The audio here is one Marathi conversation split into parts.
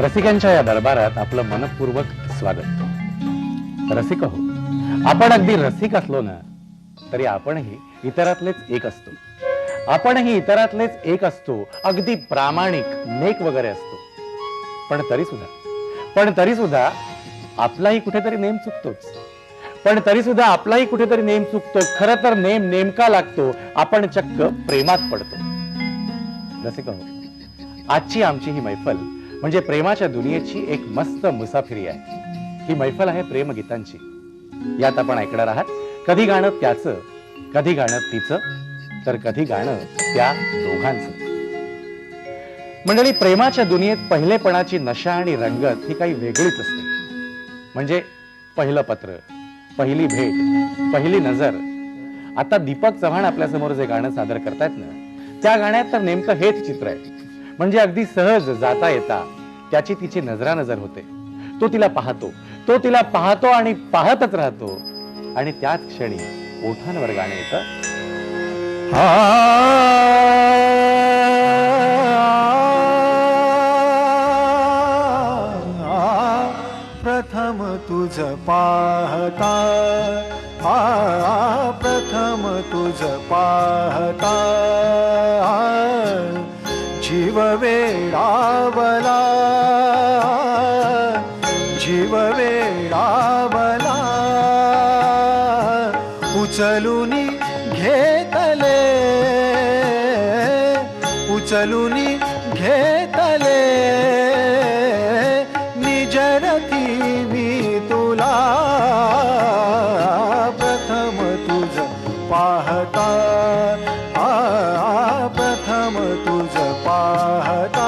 रसिकांच्या या दरबारात आपलं मनपूर्वक स्वागत। रसिक हो, आपण अगदी रसिक असलो ना तरी आपणही इतरातलेच एक असतो। आपणही इतरातलेच एक असतो, अगदी प्रामाणिक नेक वगैरे असतो। पण तरी सुद्धा आपलाही कुठेतरी नेम चुकतोच। पण तरी सुद्धा आपलाही कुठेतरी नेम चुकतो। खरं तर नेम नेमका लागतो, आपण चक्क प्रेमात पडतो। रसिक हो, आजची आमची ही मैफल म्हणजे प्रेमाच्या दुनियेची एक मस्त मुसाफिरी आहे। ही मैफल आहे प्रेमगीतांची। यात आपण ऐकणार आहात कधी गाणं त्याचं, कधी गाणं तिचं, तर कधी गाणं त्या दोघांचं। मंडळी, प्रेमाच्या दुनियेत पहिलेपणाची नशा आणि रंगत ही काही वेगळीच असते। म्हणजे पहिलं पत्र, पहिली भेट, पहिली नजर। आता दीपक चव्हाण आपल्या समोर जे गाणं सादर करतायत ना, त्या गाण्यात तर नेमकं हेच चित्र आहे। म्हणजे अगदी सहज जाता येता त्याची तिची नजरानजर होते। तो तिला पाहतो आणि पाहतच राहतो आणि त्याच क्षणी ओठांवर गाणं येतं। प्रथम तुझ पाहता, प्रथम तुझ पाहता जीव वेडावला, जीव वेडावला। उचलूनी घेतले, उचलूनी घेतले निजरती मी तुला। प्रथम तुझ पाहता, प्रथम तुझ पाहता।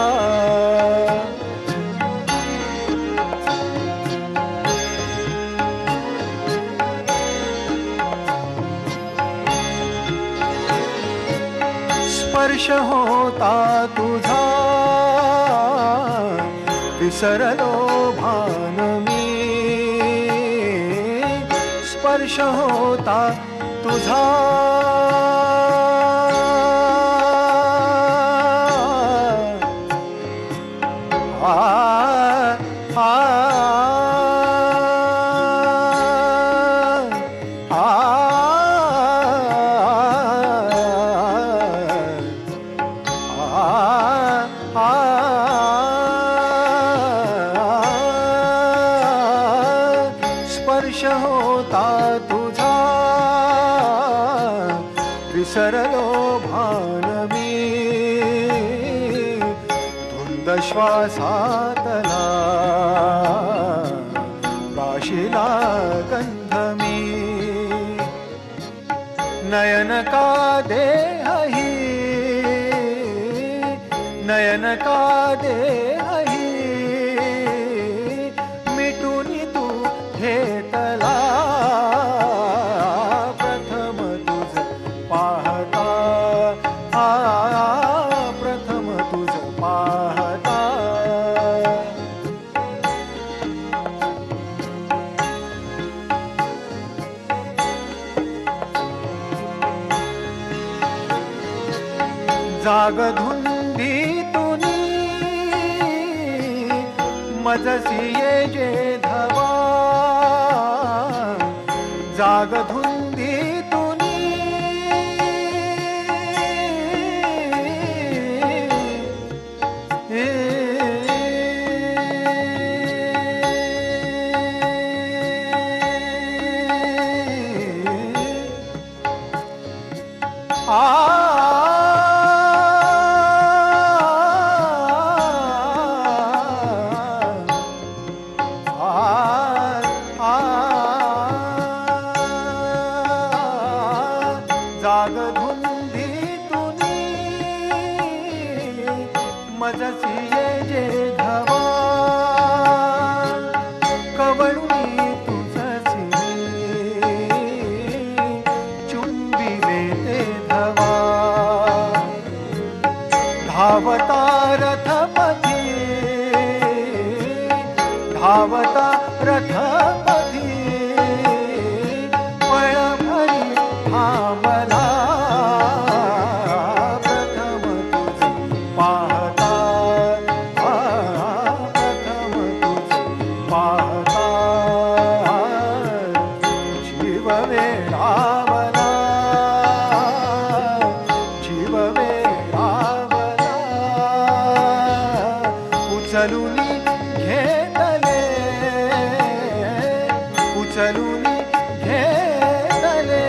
स्पर्श होता तुझा विसरलो भान मी, स्पर्श होता तुझा स्पर्श होता तुझा विसरलो भान मी। धुंद श्वासातला काशीला गंध मी, नयन का देहही, नयन का देहही मिटूनी तू घेतला। प्रथम तुझ पाहता, प्रथम तुझ पाहता। जाग धुंदीतुनी मजसी ये जे धवा, जाग धुंदीतुनी जाग धुंदीतुनी मजसी ये जे धवा, कवळुनी तुझसी चुंबिले ते धवा। धावता रथपथी, धावता रथपथी पळभरी थांबला। प्रथम तुझ पाहता, वेडावला जीव वेडावला उचलून घेतले उचलून घेतले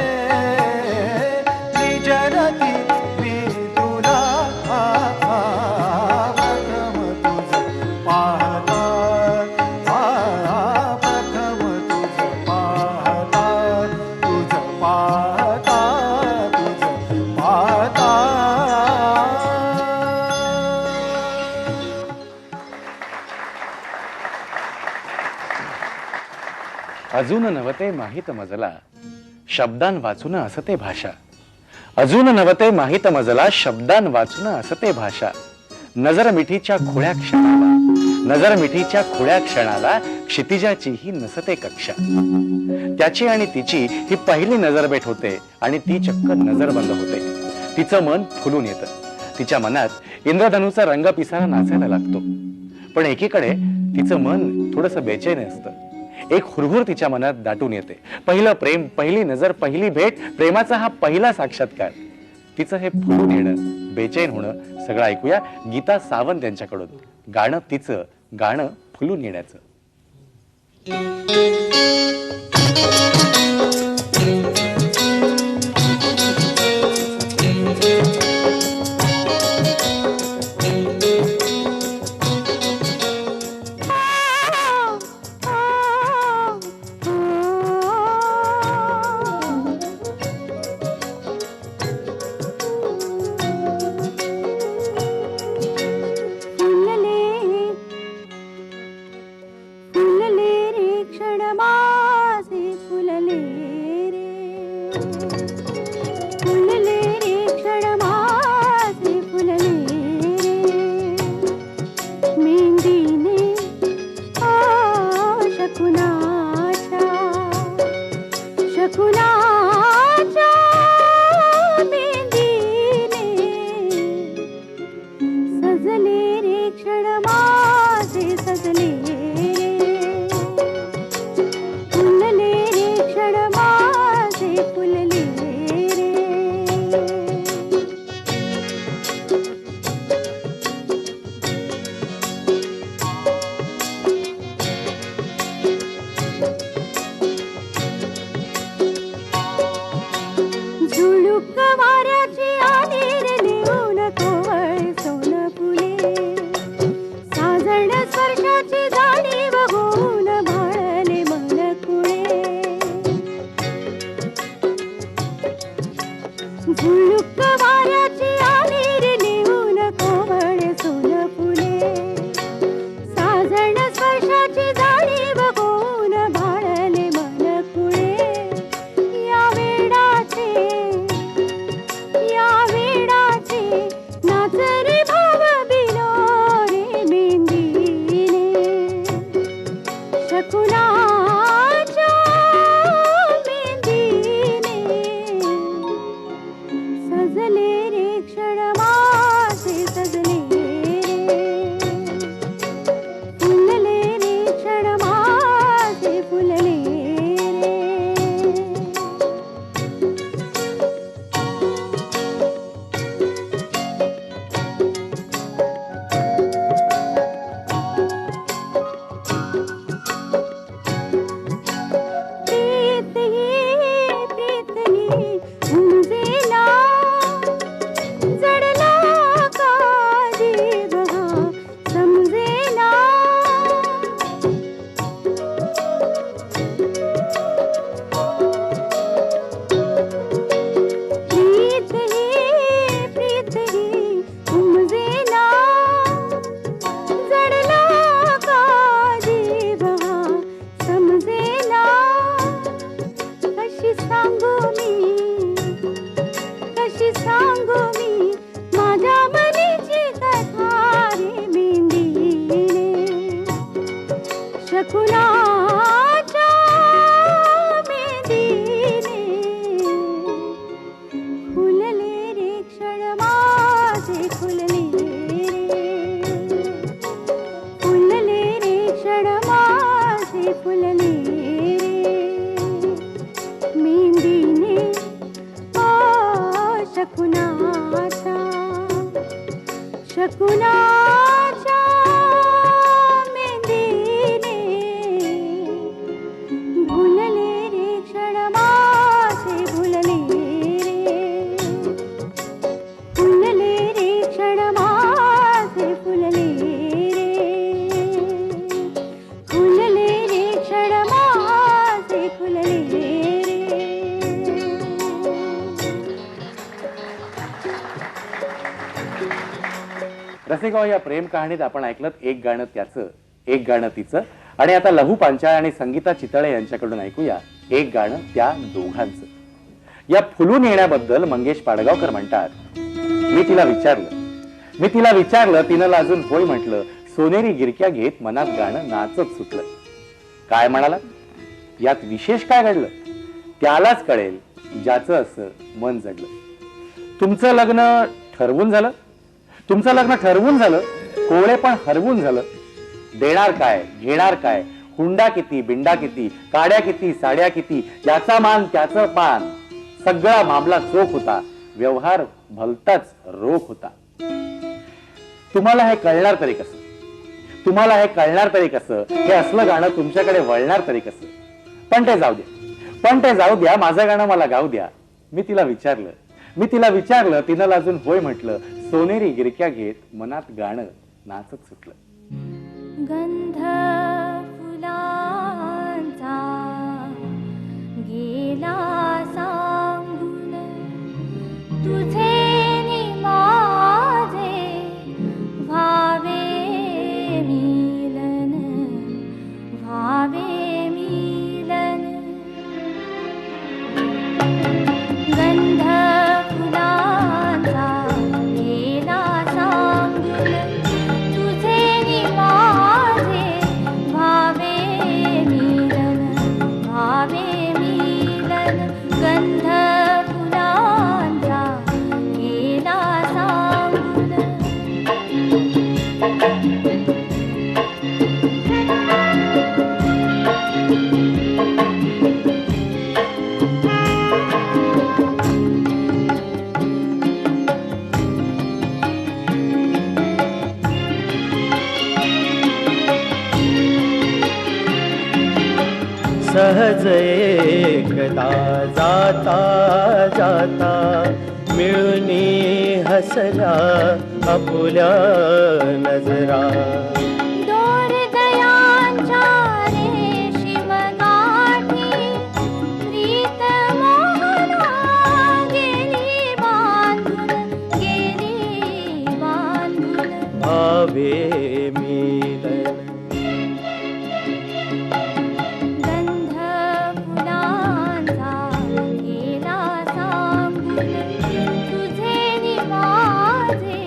निजरती मी तुला प्रथम तुझ पाहता प्रथम तुझ पाहता तुझ पाहता तुझ पाहता अजून नवते माहित मजला शब्दान वाचून असते भाषा अजून नवते माहित मजला शब्दान वाचून असते भाषा नजर मिठीच्या खोळ्या क्षणाला नजर मिठीच्या खोळ्या क्षणाला क्षितिजाची ही नसते कक्षा त्याची आणि तिची ही पहिली नजरभेट होते आणि ती चक्क नजरबंद होते तिचं मन फुलून येतं तिच्या मनात इंद्रधनुचा रंग पिसारा नाचायला लागतो पण एकीकडे तिचं मन थोडंसं बेचैन असतं एक हुरहुर तिच्या मनात दाटून येते पहिलं प्रेम पहिली नजर पहिली भेट प्रेमाचा हा पहिला साक्षात्कार तिचं हे फुलून येणं बेचैन होणं सगळं ऐकूया गीता सावंत यांच्याकडून गाणं तिचं गाणं फुलून येण्याचं मी शकुनाच्या शकुनाच्या मेंदीने भुलले रे क्षण माझे भुलले रे क्षण माझे फुलले रे क्षण माझे फुलले रसिको, या प्रेम कहाणीत आपण ऐकलं एक गाणं त्याचं, एक गाणं तिचं, आणि आता लहू पांचाळ आणि संगीता चितळे यांच्याकडून ऐकूया एक गाणं त्या दोघांचं. या फुलून येण्याबद्दल मंगेश पाडगावकर म्हणतात, मी तिला विचारलं, तिनं लाजून होय म्हटलं, सोनेरी गिरक्या घेत मनात गाणं नाचत सुटलं. काय म्हणाला? यात विशेष काय घडलं? त्यालाच कळेल ज्याचं असं मन जडलं. तुमचं लग्न ठरवून झालं, कोवळे पण हरवून झालं. देणार काय, घेणार काय, हुंडा किती, बिंडा किती, काड्या किती, साड्या किती, याचा मान त्याचं पान, सगळा मामला चोख होता, व्यवहार भलताच रोख होता. तुम्हाला हे कळणार तरी कसं? हे असलं गाणं तुमच्याकडे वळणार तरी कसं? पण ते जाऊ द्या, माझं गाणं मला गाऊ द्या. मी तिला विचारलं, तिनं लाजून होय म्हटलं, सोनेरी गिरक्या घेत मनात गाणं नाचत सुटलं. गंध फुलांचा गेला सांगून, तुझे नि माझे व्हावे मिलन. गंध फुलांचा गेला सांगून, तुझे नि माझे व्हावे मिलन. गंध फुलांचा गेला सांगून. सहज एकदा जाता जाता मिळूनी हसल्या आपुल्या नजरा. दोर दयांच्या रेशीम गाठी, प्रीत मोहना गेली बांधून. भावे मिलन. गंध फुलांचा गेला सांगून, तुझे नि माझे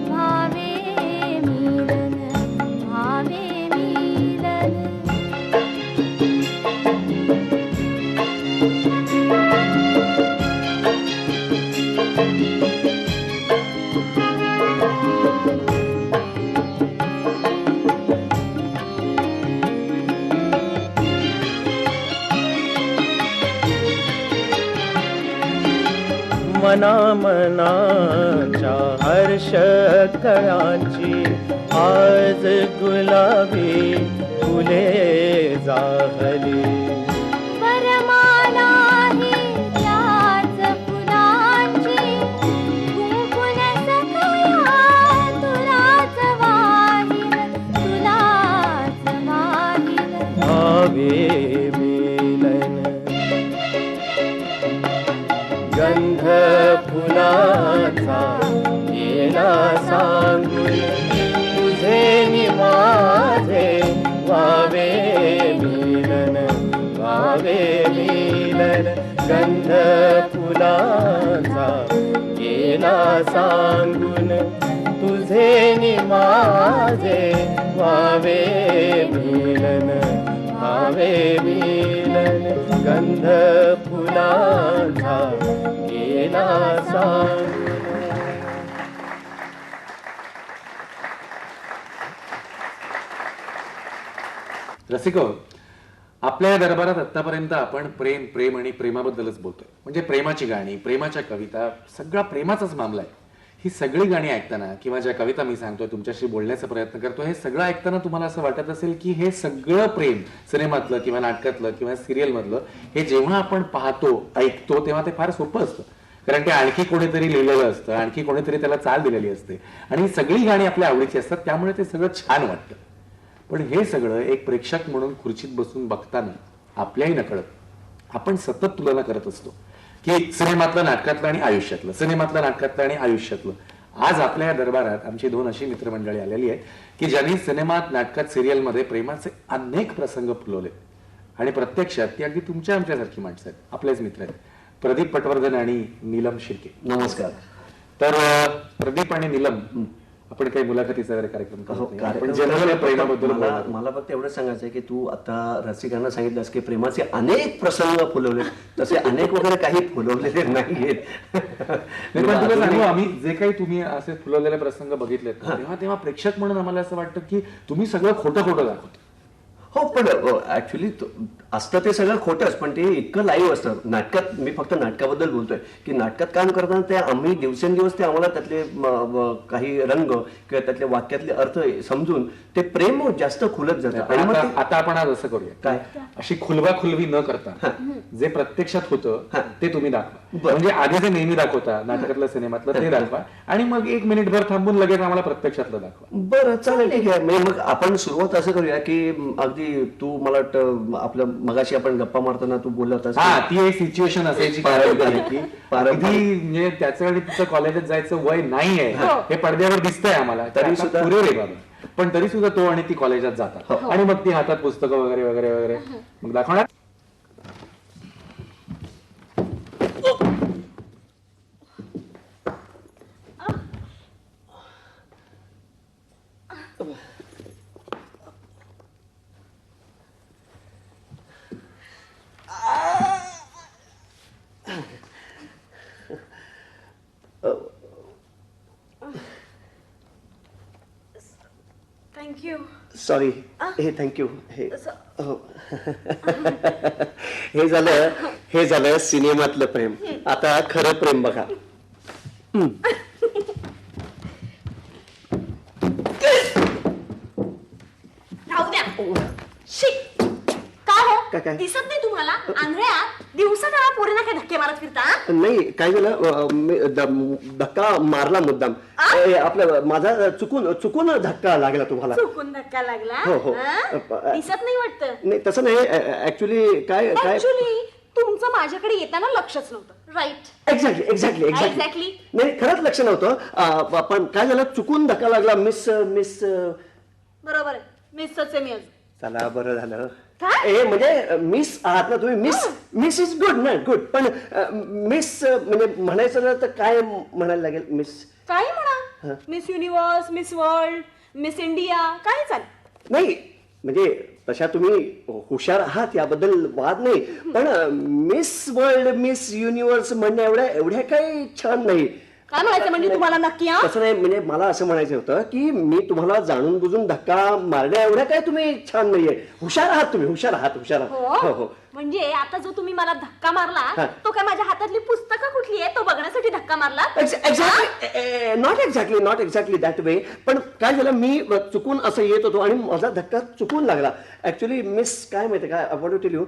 भावे मिलन. मनाच्या हर्ष कळांची आज गुलाबी फुले जाहली. वरमाला ही त्याच फुलांची, कुंकुन सखया तुलाच वाहील. भावे मिलन. गंध फुलाचा गेला सांगून, तुझे नि माझे व्हावे मिलन. गंध फुलाचा गेला सांगून, तुझे नि माझे व्हावे मिलन. गंध फुलाचा गेला सांगून. रसिको, आपल्या या दरबारात आतापर्यंत आपण प्रेम प्रेम आणि प्रेमाबद्दलच बोलतोय. म्हणजे प्रेमाची गाणी, प्रेमाच्या कविता, सगळा प्रेमाचाच मामला आहे. ही सगळी गाणी ऐकताना किंवा ज्या कविता मी सांगतोय, तुमच्याशी बोलण्याचा प्रयत्न करतो, हे सगळं ऐकताना तुम्हाला असं वाटत असेल की हे सगळं प्रेम सिनेमातलं किंवा नाटकातलं किंवा सिरियल मधलं हे जेव्हा आपण पाहतो, ऐकतो, तेव्हा ते फार सोपं असतं. कारण ते आणखी कोणीतरी लिहिलेलं असतं, आणखी कोणीतरी त्याला चाल दिलेली असते आणि ही सगळी गाणी आपल्या आवडीची असतात, त्यामुळे ते सगळं छान वाटतं. पण हे सगळं एक प्रेक्षक म्हणून खुर्चीत बसून बघताना आपल्याही नकळत आपण सतत तुलना करत असतो की सिनेमातलं, नाटकातलं आणि आयुष्यातलं, सिनेमातलं, नाटकातलं आणि आयुष्यातलं. आज आपल्या या दरबारात आमची 2 अशी मित्रमंडळी आलेली आहेत की ज्यांनी सिनेमात, नाटकात, सिरियलमध्ये प्रेमाचे अनेक प्रसंग फुलवले आणि प्रत्यक्षात ती अगदी तुमच्या आमच्यासारखी माणसं आहेत, आपलेच मित्र आहेत. प्रदीप पटवर्धन आणि नीलम शिर्के. नमस्कार. तर प्रदीप आणि नीलम, आपण काही मुलाखतीचा वगैरे कार्यक्रम करत नाही. आपण कार्यक्रम जनरल प्रेमाबद्दल मला बोलणार. मला फक्त एवढं सांगायचं आहे की तू आता रसिकांना सांगितलंस की प्रेमाचे अनेक प्रसंग फुलवले, तसे अनेक वगैरे काही फुलवलेले नाहीयेत. नाही, पण तुला सांगू, आम्ही जे काही तुम्ही असे फुलवलेले प्रसंग बघितलेत तेव्हा तेव्हा प्रेक्षक म्हणून आम्हाला असं वाटतं की तुम्ही सगळं खोटं खोटं दाखवतो. हो, पण ऍक्च्युली असतं ते सगळं खोटंच, पण ते इतकं लाईव्ह असतं. नाटकात, मी फक्त नाटकाबद्दल बोलतोय की नाटकात काम करताना ते आम्ही दिवसेंदिवस ते आम्हाला त्यातले काही रंग किंवा त्यातले वाक्यातले अर्थ समजून ते प्रेम जास्त खुलत जातं. आणि मग ते- आता आपण आज असं करूया, काय? अशी खुलवाखुलवी न करता जे प्रत्यक्षात होतं ते तुम्ही दाखवा. म्हणजे आधी जे नेहमी दाखवता नाटकातलं, सिनेमातलं, ते दाखवा आणि मग 1 मिनिटभर थांबून लगेच आम्हाला प्रत्यक्षातलं दाखवा. बरं, चालेल, ठीक आहे. मग आपण सुरुवात असं करूया की अगदी तू, मला वाटतं आपलं मगाशी आपण गप्पा मारताना तू बोलला होतास हा, ती एक सिच्युएशन असायची की अगदी म्हणजे त्याचं आणि तिचं कॉलेजात जायचं वय नाहीये हे पडद्यावर दिसतंय आम्हाला, तरी सुद्धा पण तरी सुद्धा तो आणि ती कॉलेजात जातात आणि मग ती हातात पुस्तकं वगैरे वगैरे वगैरे मग दाखवणार. थँक्यू. सॉरी, हे थँक्यू. हे हो. हे झालं सिनेमातलं प्रेम. आता खरं प्रेम बघा. राहू द्या. शी. का हो? काय? दिसत नाही तुम्हाला? आंधळ्या दिवसा काळा पोरींना काय धक्के मारत फिरता? नाही, काय झालं, मी धक्का मारला मुद्दाम. आपलं माझा चुकून धक्का लागला तुम्हाला. चुकून धक्का लागला? हो, हो. हं? दिसत नाही वाटतं. नाही, तसं नाही. ऍक्च्युली काय ऍक्च्युली तुमचं माझ्याकडे येताना लक्षच नव्हतं. राईट. एक्झॅक्टली. Exactly. नाही, खरंच लक्ष नव्हतं. पण काय झालं, चुकून धक्का लागला. मिस बरोबर आहे. मिसच आहे मी अजून. चला, बरं झालं. काय? म्हणजे मिस आहात ना तुम्ही. मिस इज गुड ना, गुड. पण मिस म्हणजे म्हणायचं तर काय म्हणायला लागेल? मिस काय म्हणा? Miss universe, miss world, miss India, काय चालेल. नाही, म्हणजे तशा तुम्ही हुशार आहात, याबद्दल वाद नाही. पण मिस वर्ल्ड, मिस युनिव्हर्स म्हणण्या एवढ्या काही छान नाही. काय म्हणायचं म्हणजे तुम्हाला नक्की? तसं नाही, म्हणजे मला असं म्हणायचं होतं की मी तुम्हाला जाणून बुजून धक्का मारण्या एवढ्या काय तुम्ही छान नाहीये. हुशार आहात तुम्ही, हुशार आहात. हो हो. म्हणजे आता जो तुम्ही मला धक्का मारला तो काय माझ्या हातातली पुस्तकं कुठली आहे तो बघण्यासाठी धक्का मारला? Not exactly that way. पण काय झालं, मी चुकून असं येत होतो आणि माझा धक्का चुकून लागला. ऍक्च्युली मिस, काय माहिती काय, अवॉर्ड टेल यू,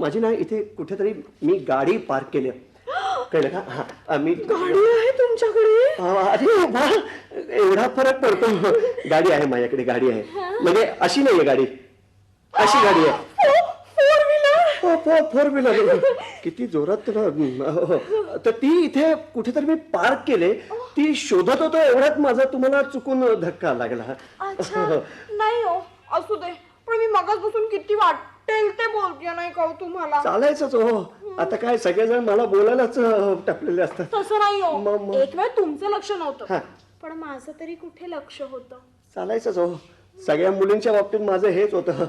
माझी ना इथे कुठेतरी मी गाडी पार्क केली. कळलं का? हा, मी गाडी आहे तुमच्याकडे? अरे वा, एवढा फरक पडतो. गाडी आहे माझ्याकडे, गाडी आहे. म्हणजे अशी नाहीये गाडी, अशी गाडी आहे. Four wheeler. किती जोरात तुला. तर ती इथे कुठेतरी मी पार्क केले, ती शोधत होतो, एवढ्यात माझा तुम्हाला चुकून धक्का लागला. नाही हो, असू दे. पण मी मगाचपासून किती वाटेल ते बोलते नाही का तुम्हाला? चालायचंच हो. आता काय, सगळेजण मला बोलायलाच टपलेले असतात. तसं नाही हो. एक वेळ तुमचं लक्ष नव्हतं, पण माझं तरी कुठे लक्ष होतं. चालायचंच हो. सगळ्या मुलींच्या बाबतीत माझं हेच होतं.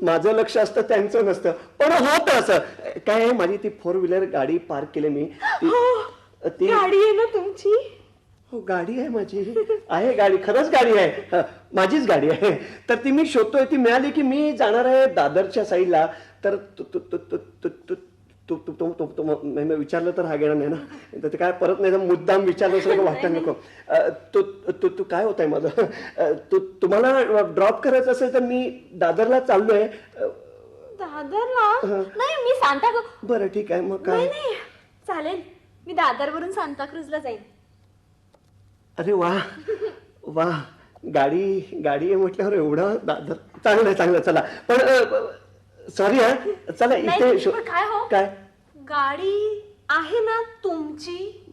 माझं लक्ष असतं, त्यांचं नसतं. पण होतं असं. काय आहे, माझी ती 4 व्हीलर गाडी पार्क केली मी. ती गाडी आहे ना तुमची? हो गाडी आहे माझी आहे गाडी खरंच गाडी आहे माझीच गाडी आहे तर ती मी शोधतोय ती मिळाली की मी जाणार आहे दादरच्या साईडला तर मी विचारलं तर हा घेणार नाही ना तर ते काय परत नाही मुद्दाम विचारलं असं वाटायला नको तू काय होत आहे माझं तुम्हाला ड्रॉप करायचं असेल तर मी दादरला चाललोय दादरला नाही मी सांता बरं ठीक आहे मग काय नाही चालेल मी दादरवरून सांताक्रूजला जाईन अरे वा वा गाडी आहे म्हटल्यावर एवढं दादर चांगलं चला पण सॉरी हा चला इथे काय हो काय गाडी आहे ना तुमची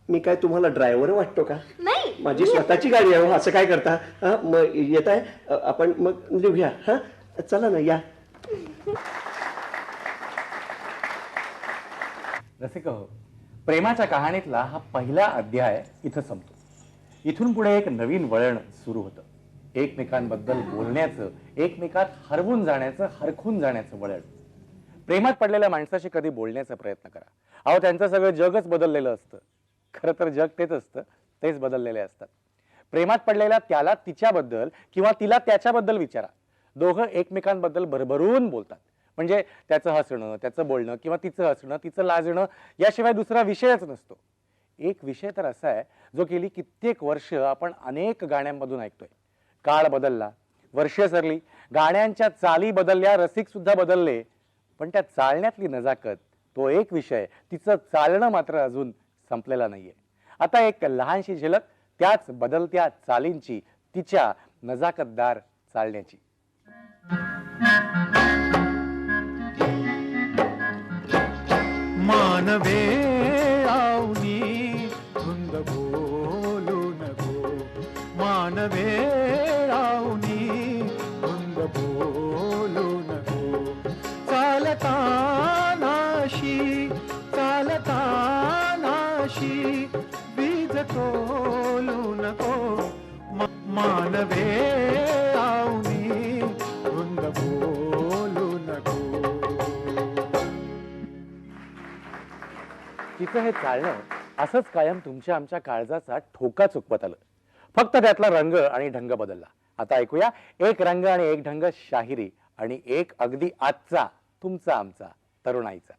मी काय तुम्हाला ड्रायव्हर वाटतो का नाही माझी स्वतःची गाडी आहे असं काय करता हा मग येत आहे आपण मग लिहूया हा चला ना या रसिक हो प्रेमाच्या कहाणीतला हा पहिला अध्याय इथं संपतो इथून पुढे एक नवीन वळण सुरू होतं एकमेकांबद्दल बोलण्याचं एकमेकात हरवून जाण्याचं हरखून जाण्याचं वळण प्रेमात पडलेल्या माणसाशी कधी बोलण्याचा प्रयत्न करा अहो त्यांचं सगळं जगच बदललेलं असतं खरं तर जग तेच असतं तेच बदललेले असतात प्रेमात पडलेल्या त्याला तिच्याबद्दल किंवा तिला त्याच्याबद्दल विचारा दोघं एकमेकांबद्दल भरभरून बोलतात म्हणजे त्याचं हसणं त्याचं बोलणं किंवा तिचं हसणं तिचं लाजणं याशिवाय दुसरा विषयच नसतो एक विषय तर असा आहे जो गेली कित्येक वर्ष आपण अनेक गाण्यांमधून ऐकतोय काळ बदलला वर्ष सरली गाण्यांच्या चाली बदलल्या रसिक सुद्धा बदलले पण त्या चालण्यातली नजाकत तो एक विषय तिचं चालणं मात्र अजून संपलेला नाहीये आता एक लहानशी झलक त्याच बदलत्या चालींची तिच्या नजाकतदार चालण्याची मानवे आवनी धुंद बोलू नको मानवे आवनी धुंद बोलू नको चालता नाशी बीज तोलू नको मानवे आवनी धुंद बोलू नको तिचं हे चालणं असंच कायम तुमच्या आमच्या काळजाचा ठोका चुकवत आलं फक्त त्यातला रंग आणि ढंग बदलला आता ऐकूया एक रंग आणि एक ढंग शाहिरी आणि एक अगदी आजचा तुमचा आमचा तरुणाईचा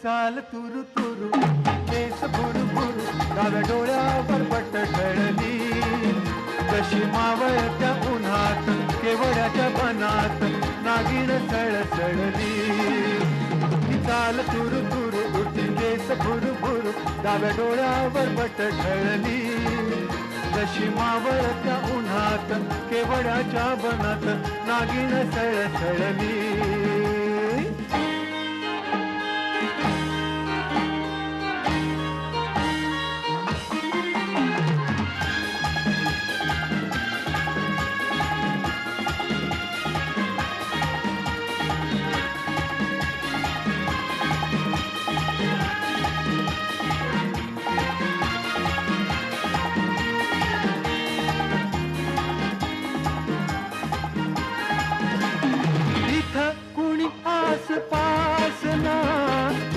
चाल तुरु तुरु केस भुरु भुरु डाव्या डोळ्यावर बट ठळली कशी मावळत्या उन्हात केवड्याच्या बनात नागिण सळसळली चाल तुरु तुरु उठी केस भुरु भुरु डाव्या डोळ्यावर बट ठळली जशी मावळत्या उन्हात केवड्याच्या बनात नागिन सळसळली.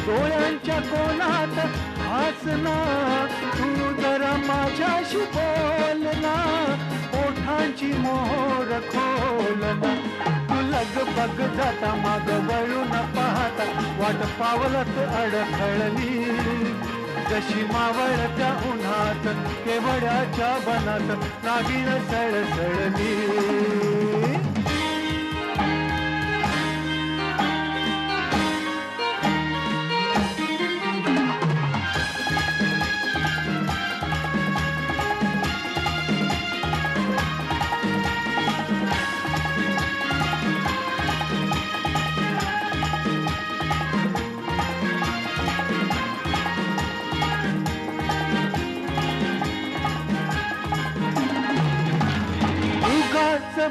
डोळ्यांच्या कोणात हसना तू जरा माझ्याशी बोलना ओठांची मोहर खोलना तू लगबग जाता माग वळून पाहता वाट पावलात अडखळली. जशी मावळत्या उन्हात केवड्याच्या बनात नागिन सळसळली.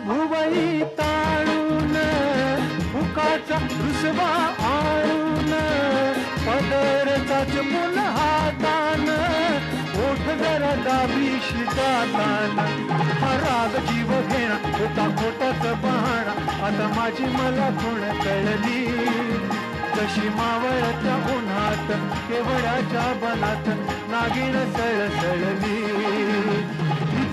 भुवई ताळून फुकाचा रुसवा आणून पदरचाच मुल हातान ओठ जरा दाबीशी जातान राग जीव घेणा होता खोटाच बहाणा आता माझी मला खुण कळली. जशी मावळत्या उन्हात केवड्याच्या बनात नागिन सळसळली.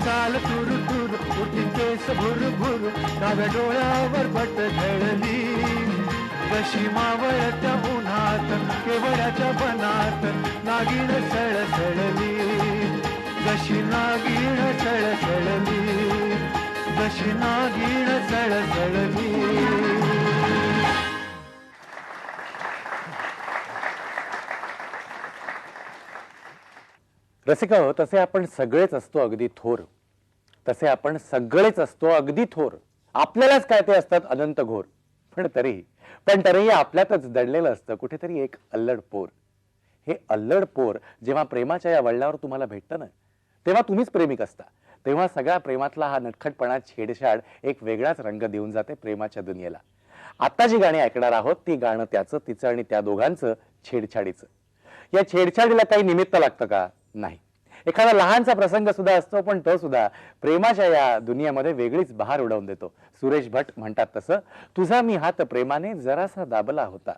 चाल तुरु तुरु उठी केस भुरभुर डाव्या डोळ्यावर बट झळली. जशी मावळत्या उन्हात केवड्याच्या बनात नागिन सळसळली. जशी नागिन सळसळली. जशी नागिन सळसळली. रसिका हो, तसे आपण सगळेच असतो अगदी थोर. तसे आपण सगळेच असतो अगदी थोर. आपल्यालाच काय ते असतात अनंत घोर. पण तरीही आपल्यातच दडलेलं असतं कुठेतरी एक अल्लड पोर. हे अल्लड पोर जेव्हा प्रेमाच्या या वळणावर तुम्हाला भेटतं ना, तेव्हा तुम्हीच प्रेमिक असता. तेव्हा सगळ्या प्रेमातला हा नटखटपणा छेडछाड एक वेगळाच रंग देऊन जाते प्रेमाच्या दुनियेला. आता जी गाणी ऐकणार आहोत ती गाणं त्याचं, तिचं आणि त्या दोघांचं छेडछाडीचं. या छेडछाडीला काही निमित्त लागतं का? नाही. एखादा लहानसा प्रसंग सुद्धा असतो, पण तो सुद्धा प्रेमाच्या या दुनियेमध्ये वेगळीच बहार उडवून देतो. सुरेश भट म्हणतात तसं, तुझा मी हात प्रेमाने जरासा दाबला होता.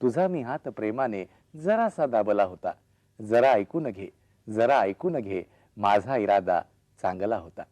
तुझा मी हात प्रेमाने जरासा दाबला होता. जरा ऐकून घे, जरा ऐकून घे, माझा इरादा चांगला होता.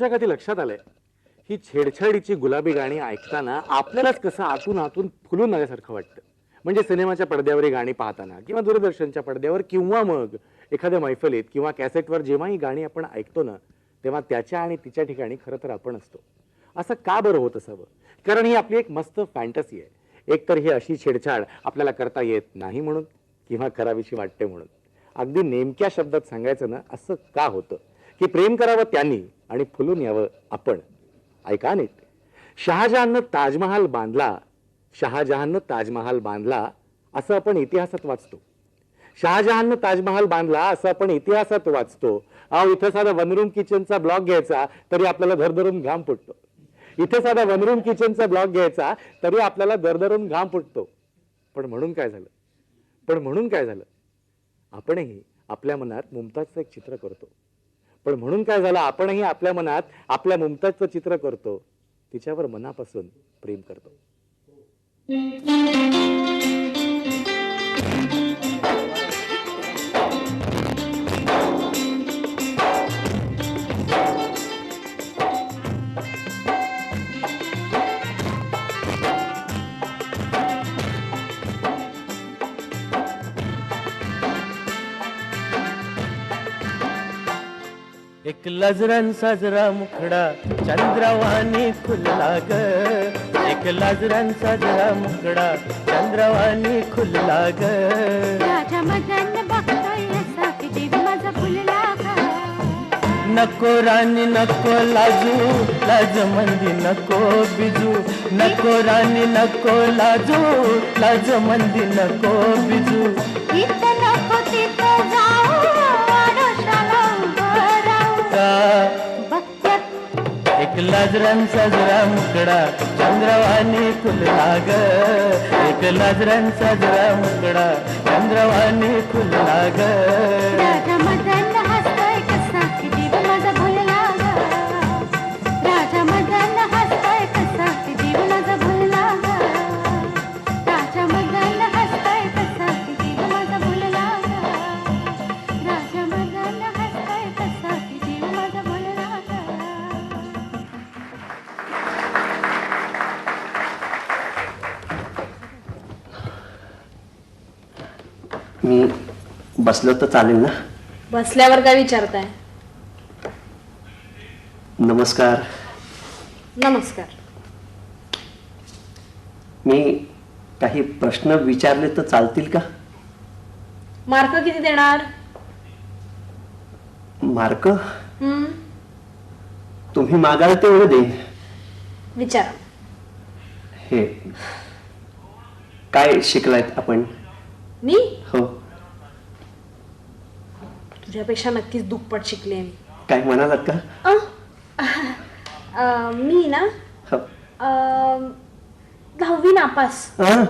तुमच्या कधी लक्षात आलंय ही छेडछाडीची गुलाबी गाणी ऐकताना आपल्यालाच कसं आतून आतून फुलून आल्यासारखं वाटतं. म्हणजे सिनेमाच्या पडद्यावर ही गाणी पाहताना किंवा दूरदर्शनच्या पडद्यावर किंवा मग एखाद्या मैफलीत किंवा कॅसेटवर जेव्हा ही गाणी आपण ऐकतो ना तेव्हा त्याच्या आणि तिच्या ठिकाणी खरं तर आपण असतो. असं का बरं होत असावं? कारण ही आपली एक मस्त फॅन्टसी आहे. एक तर ही अशी छेडछाड आपल्याला करता येत नाही म्हणून किंवा करावीशी वाटते म्हणून. अगदी नेमक्या शब्दात सांगायचं ना असं का होतं की प्रेम करावं त्यांनी आणि फुलून यावं आपण. ऐका नीट. शहाजहाननं ताजमहाल बांधला, शहाजहाननं ताजमहाल बांधला असं आपण इतिहासात वाचतो. शहाजहाननं ताजमहाल बांधला असं आपण इतिहासात वाचतो. अहो इथं साधा वनरूम किचनचा ब्लॉक घ्यायचा तरी आपल्याला धरधरून घाम फुटतो. इथे साधा वनरूम किचनचा ब्लॉक घ्यायचा तरी आपल्याला दरदरून घाम फुटतो. पण म्हणून काय झालं? आपणही आपल्या मनात मुमताजचं एक चित्र करतो. पण म्हणून काय झालं? आपणही आपल्या मनात आपल्या मुमताजचं चित्र करतो. तिच्यावर मनापासून प्रेम करतो. एक लाजरान साजरा मुखडा चंद्रवाणी खुलला ग. एक लाजरान साजरा मुखडा चंद्रवाणी खुलला ग. राजा मदन बघतोय असा की देवी माझा फुलला ग. नको राणी नको लाजू, लाज मंदी नको बिजू. नको राणी नको लाजू, लाज मंदी नको बिजू. इथं नको तिथं जाऊ, आडोशाला उभं राहू. बघत्यात एक लाजरान साजरा मुखडा चंद्रवाणी खुलला ग. एक लाजरान साजरा मुखडा चंद्रवाणी खुलला ग. राजा मदन हसतोय कसा की देवी माझा भुलला ग. राजा मदन हसतोय कसा की देवी माझा भुलला ग. राजा मदन हसतोय कसा की देवी माझा भुलला ग. राजा मदन हसतोय कसा की देवी माझा भुलला ग. मी बसलो तर चालेल ना? बसल्यावर काय विचारताय? नमस्कार. नमस्कार. मी काही प्रश्न विचारले तर चालतील का? मार्क किती देणार? मार्क तुम्ही मागाल तेवढं देईन. विचारा. हे काय शिकलायत आपण? मी हो. तुझ्यापेक्षा नक्कीच दुप्पट शिकले मी. काय म्हणालात का? मी ना हो. 10वी नापास. हा?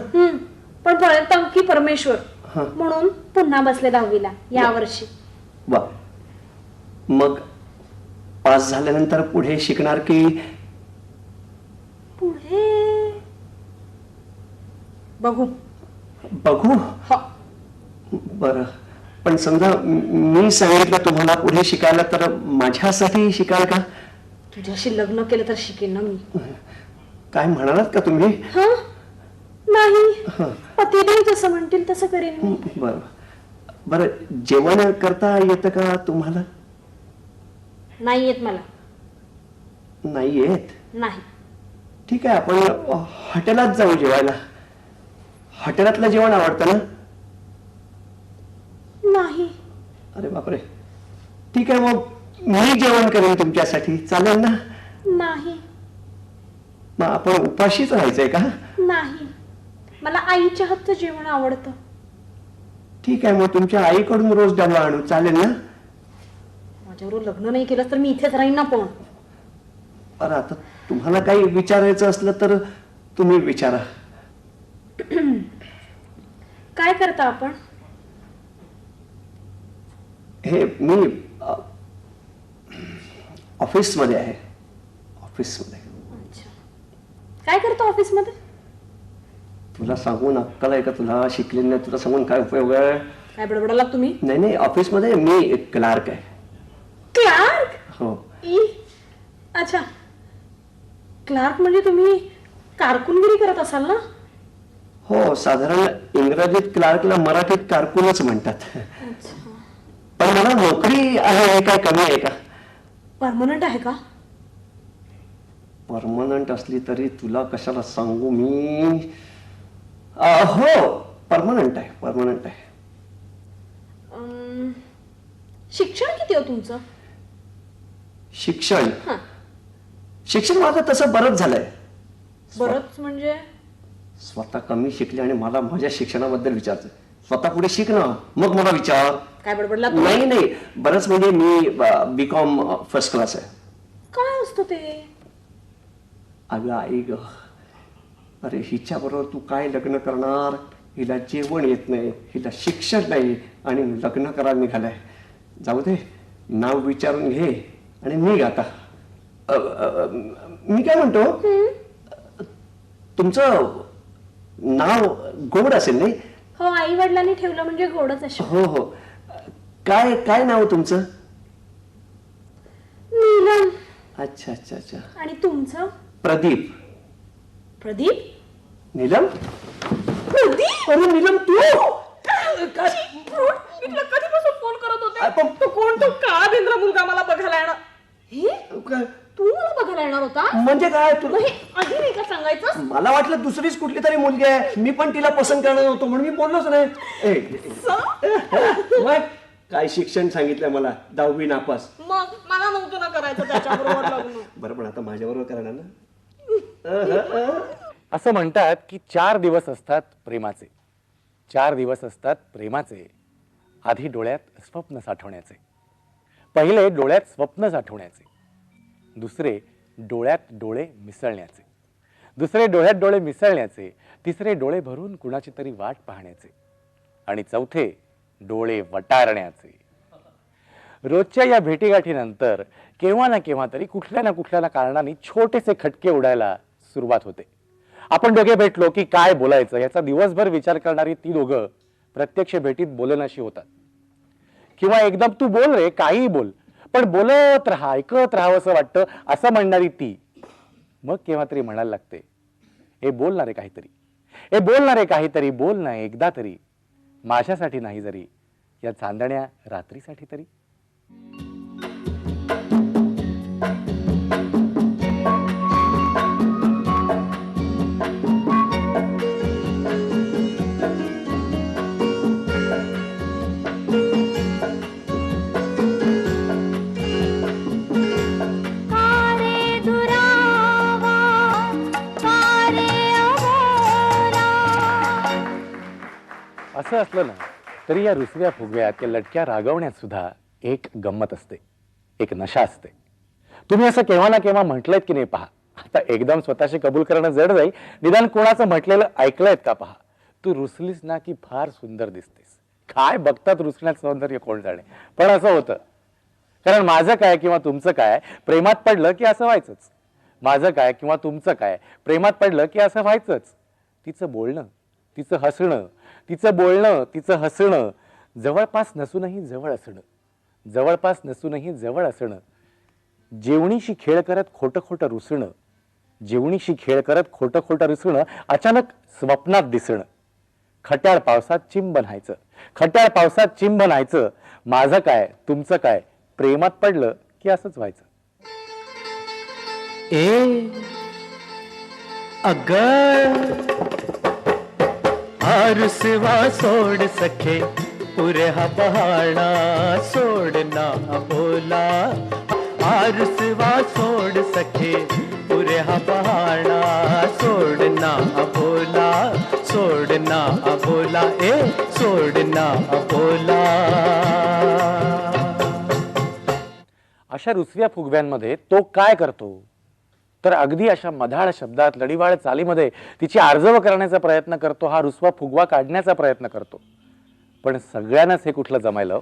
पण परत अंकी परमेश्वर हा. म्हणून पुन्हा बसले 10वीला या वर्षी. वा. मग पास झाल्यानंतर पुढे शिकणार की? पुढे बघू. बघू. हो. बर. पण समजा मी सांगितलं तुम्हाला पुढे शिकायला तर माझ्यासाठी शिकाल का? तुझ्याशी लग्न केलं तर शिकेन ना मी. काय म्हणालात का तुम्ही? नाही. पतिदेव जसं म्हणतील तसं करेन मी. बर. बर. जेवण करता येतं का तुम्हाला? नाही येत मला. नाही येत? नाही. ठीक आहे, आपण हॉटेलात जाऊ जेवायला. हॉटेलातलं जेवण आवडतं ना? नाही. अरे बापरे. ठीक आहे, मग मी जेवण करेन तुमच्यासाठी, चालेल ना? नाही. मग आपण उपाशीच राहायचंय का? नाही. मला आईच्या हातचं जेवण आवडतं. ठीक आहे, मग तुमच्या आईकडून रोज डबा आणू, चालेल ना? माझ्याबरोबर लग्न नाही केलं तर मी इथेच राहीन ना. पण बरं, आता तुम्हाला काही विचारायचं असलं तर तुम्ही विचारा. काय करता आपण? हे मी ऑफिसमध्ये आहे. ऑफिसमध्ये. अच्छा. काय करतो ऑफिस मध्ये? तुला सांगून अक्कल आहे का? तुला शिकलेलं नाही, तुला सांगून काय उपयोग आहे? काय बडबडाला तुम्ही? नाही, ऑफिसमध्ये मी एक क्लार्क आहे. क्लार्क? हो. अच्छा, क्लार्क म्हणजे तुम्ही कारकुनगिरी करत असाल ना? हो, साधारण इंग्रजीत क्लार्कला मराठीत कारकूनच म्हणतात. पण मला नोकरी आहे काय कमी आहे का? परमनंट आहे का? परमनंट असली तरी तुला कशाला सांगू मी. हो, परमनंट आहे, परमनंट आहे. शिक्षण किती हो तुमचं? शिक्षण हां. शिक्षण माझं तसं बरंच झालंय. बरंच म्हणजे? स्वतः कमी शिकले आणि मला माझ्या शिक्षणाबद्दल विचारते. स्वतः पुढे शिक ना, मग मला विचार. काय बडबडला? नाही नाही, बरंच म्हणजे मी BCom फर्स्ट क्लास आहे. काय असतं ते? अगं आई ग, अरे हिच्या बरोबर तू काय लग्न करणार? हिला जेवण येत नाही, हिला शिक्षण नाही आणि लग्न करायला निघालाय. जाऊ दे, नाव विचारून घे आणि निघ आता. मी काय म्हणतो, तुमचं नाव गोड असेल नाही? हो, आई वडिलांनी ठेवलं म्हणजे गोडच असेल. हो हो, काय काय नाव तुमचं? नीलम. अच्छा अच्छा अच्छा. आणि तुमचं? प्रदीप. प्रदीप? नीलम? प्रदीप? अरे नीलम, तू मी तुला कधीपासून फोन करत होते. तो कोण तो काळा बेंद्रा मुलगा मला बघायला येणार? काय? तू मला बघायला येणार होता? म्हणजे काय तुला? हे आधी नाही का सांगायचं? मला वाटलं दुसरीच कुठली तरी मुलगी आहे, मी पण तिला पसंत करणार होतो म्हणून मी बोललोच नाही. मग काय शिक्षण सांगितलं मला? 10वी नापास. मग मला नव्हतं ना करायचं त्याच्याबरोबर लग्न. बरं, पण आता माझ्याबरोबर करणार ना? असं म्हणतात की 4 दिवस असतात प्रेमाचे. 4 दिवस असतात प्रेमाचे. आधी डोळ्यात स्वप्न साठवण्याचे, पहिले डोळ्यात स्वप्न साठवण्याचे, दुसरे डोळ्यात डोळे मिसळण्याचे, दुसरे डोळ्यात डोळे मिसळण्याचे, तिसरे डोळे भरून कुणाची तरी वाट पाहण्याचे आणि चौथे डोळे वटारण्याचे. रोजच्या या भेटीगाठीनंतर केव्हा ना केव्हा तरी कुठल्या ना कुठल्या कारणाने छोटेसे खटके उडायला सुरुवात होते. आपण दोघे भेटलो की काय बोलायचं याचा दिवसभर विचार करणारी ती दोघं प्रत्यक्ष भेटीत बोलनाशी होतात. किंवा एकदम तू बोल रे, काहीही बोल, पण बोलत राहा, ऐकत राहावं असं वाटतं असं म्हणणारी ती मग केव्हा तरी म्हणायला लागते, हे बोलणारे काहीतरी, हे बोलणारे काहीतरी, बोल ना एकदा तरी, माझ्यासाठी नाही जरी, या चांदण्या रात्रीसाठी तरी. कारे दुरावा कारे अवोला. असं असलं ना तरी या रुसव्या फुगव्यात या लटक्या रागवण्यात सुद्धा एक गंमत असते, एक नशा असते. तुम्ही असं केव्हा ना केव्हा म्हटलंय की नाही पहा, आता एकदम स्वतःशी कबूल करणं जड जाईल, निदान कोणाचं म्हटलेलं ऐकलंयत का पहा. तू रुसलीस ना की फार सुंदर दिसतेस. काय बघतात रुसण्यात सौंदर्य कोण जाणे, पण असं होतं. कारण माझं काय किंवा तुमचं काय प्रेमात पडलं की असं व्हायचंच. माझं काय किंवा तुमचं काय प्रेमात पडलं की असं व्हायचंच. तिचं बोलणं, तिचं हसणं, तिचं बोलणं, तिचं हसणं, जवळपास नसूनही जवळ असणं, जवळपास नसूनही जवळ असणं, जेवणीशी खेळ करत खोटं खोटं रुसणं, जेवणीशी खेळ करत खोटं खोटं रुसणं, अचानक स्वप्नात दिसणं, खट्याळ पावसात चिंब न्हायचं, खट्याळ पावसात चिंब न्हायचं. माझं काय तुमचं काय प्रेमात पडलं की असंच व्हायचं. ए अगर आरुसवा सोड सखे पुरे हा पहाडा सोडना बोला. आरुसवा सोड सखे पुरे हा पहाडा सोडना बोला, सोडना बोला, ए सोडना बोला. अशा रुसव्या फुगव्यांमध्ये तो काय करतो तर अगदी अशा मधाळ शब्दात लढीवाळ चालीमध्ये तिची आर्जव करण्याचा प्रयत्न करतो, हा रुसवा फुगवा काढण्याचा प्रयत्न करतो. पण सगळ्यांनाच हे कुठलं जमायलं?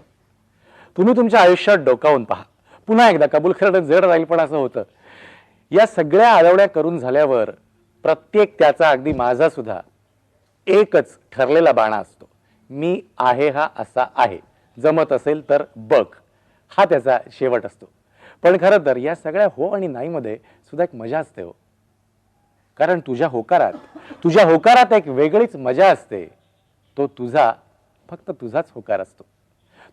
तुम्ही तुमच्या आयुष्यात डोकावून पहा. पुन्हा एकदा कबूल करणं जड राहील, पण असं होतं. या सगळ्या आळवड्या करून झाल्यावर प्रत्येक त्याचा, अगदी माझा सुद्धा, एकच ठरलेला बाणा असतो. मी आहे हा असा आहे, जमत असेल तर बघ, हा त्याचा शेवट असतो. पण खरं तर या सगळ्या हो आणि नाही मध्ये सुद्धा एक मजा असते हो. कारण तुझ्या होकारात एक वेगळीच मजा असते. तो तुझा, फक्त तुझाच होकार असतो.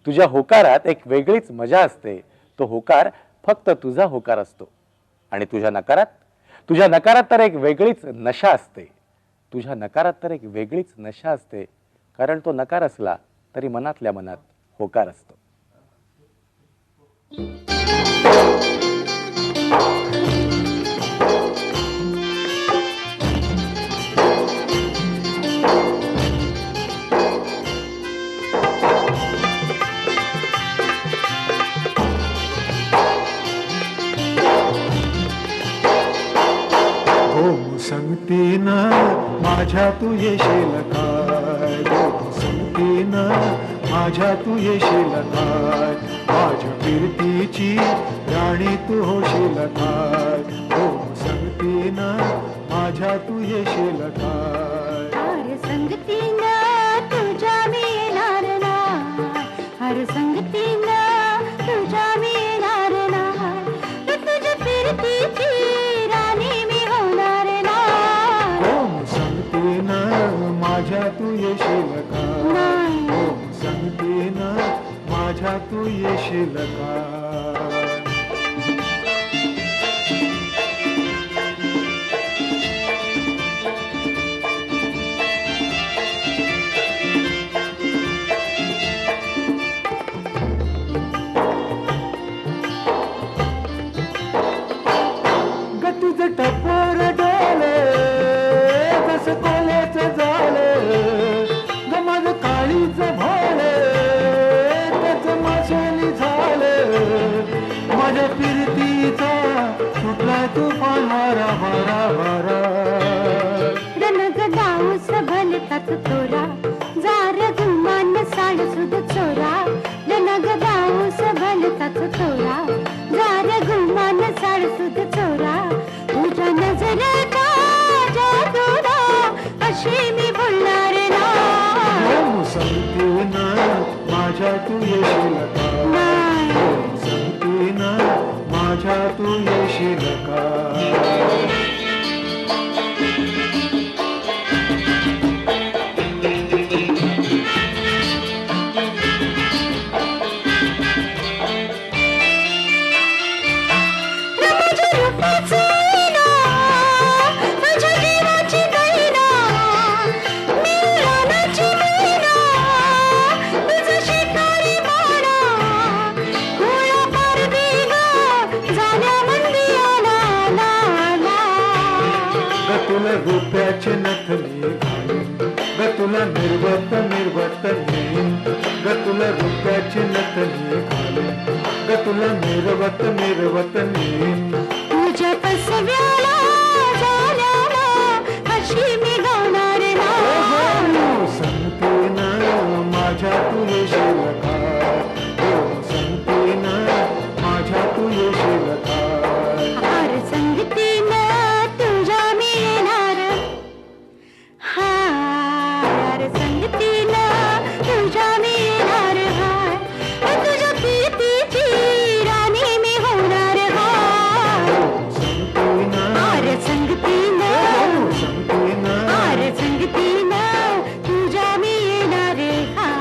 तुझ्या होकारात एक वेगळीच मजा असते. तो होकार फक्त तुझा होकार असतो. आणि तुझ्या नकारात तर एक वेगळीच नशा असते. तुझ्या नकारात तर एक वेगळीच नशा असते. कारण तो नकार असला तरी मनातल्या मनात होकार असतो. हो सांगतीन माझ्या तू येशील काय, हो सांगतीन माझ्या तू येशील काय, माझ्या कीर्तीची राणी तू होशील काय, हो सांगतीन माझ्या तू येशील काय. हर संगतीनं तुझ्या मी येणार नाही, हर संगतीनं तुझ्या मी येणार नाही, तुझ्या फिरतीची राणी मी होणार नाही. हो सांगतीन माझ्या तू येशील काय, नाही. हो सांगतीन माझ्या तू येशील काय. तुझं टपोर डोले जसं कोल्याचं झालं ग, माझं काळीचं भोले त्याचं माशेली झालं, माझ्या फिरतीचा सुटला तुफान वारा वारा वारा. रनग दाऊस भलताच तोरा, जार गुमान साड सुद चोरा, रनग दाऊस भलताच तोरा, जार गुमान साड सुद चोरा, तुझ्या नजरेचा जादूला अशी मी बोलणार ना. हो सांगतीन माझ्या तू येशील का, नाही. हो सांगतीन माझ्या तू येशील का. माझ्या रूपाचं ऐना, माझ्या जीवाची दैना, मी रानाची मैना, तुझं शिकारी माना, गोळा पार दिला झाल्या मंदी आला ला ला. ग तुला रुपयाचे नथनी घालून, ग तुला निर्वत निर्वत नेईन, ग तुला रुपयाचे नथनी घालून, ग तुला निर्वत निर्वत नेईन. तुझ्या फसव्याला झाल्याला अशी मी गाणार ना. हो सांगतीन माझ्या तू येशील का, हो सांगतीन माझ्या तू येशील का. हार संगतीनं तुझ्या मी येणार, हार संगतीनं तुझ्या मी येणार हाय, तुझ्या प्रीतीची राणी मी होणार हाय. सांगतीन हार संगतीनं, हो सांगतीन हार संगतीनं तुझ्या मी येणार हाय.